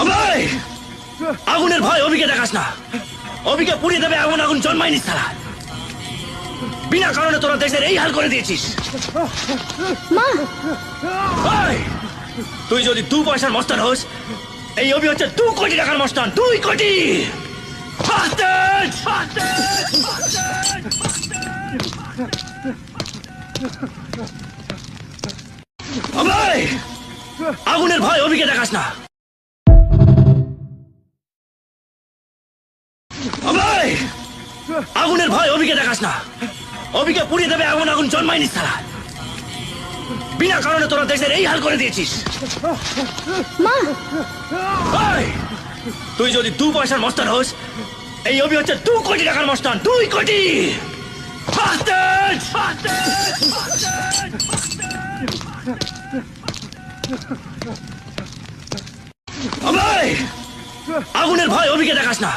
অভয়, আগুনের ভয় অভিকে দেখাস না। অভিকে পুড়িয়ে দেবে এমন আগুন জন্মায়নি সারা। বিনা কারণে তোরা দেশের এই হাল করে দিয়েছিস। মা, অভয়, তুই যদি 2 পয়সার মস্তান হোস, এই অভি হচ্ছে 2 কোটি টাকার মস্তান। 2 কোটি। Bastard! Bastard! অভয়, আগুনের ভয় অভিকে দেখাস না। অভয়, আগুনের ভয় অভিকে দেখাস না। অভিকে পুড়িয়ে দেবে এমন আগুন জন্মায়নি সারা। বিনা কারণে তোরা দেশের এই হাল করে দিয়েছিস। মা, অভয়, তুই যদি 2 পয়সার মস্তান হোস, এই অভি হচ্ছে 2 কোটি টাকার মস্তান। 2 কোটি। Bastard! অভয়, আগুনের ভয় অভিকে দেখাস না।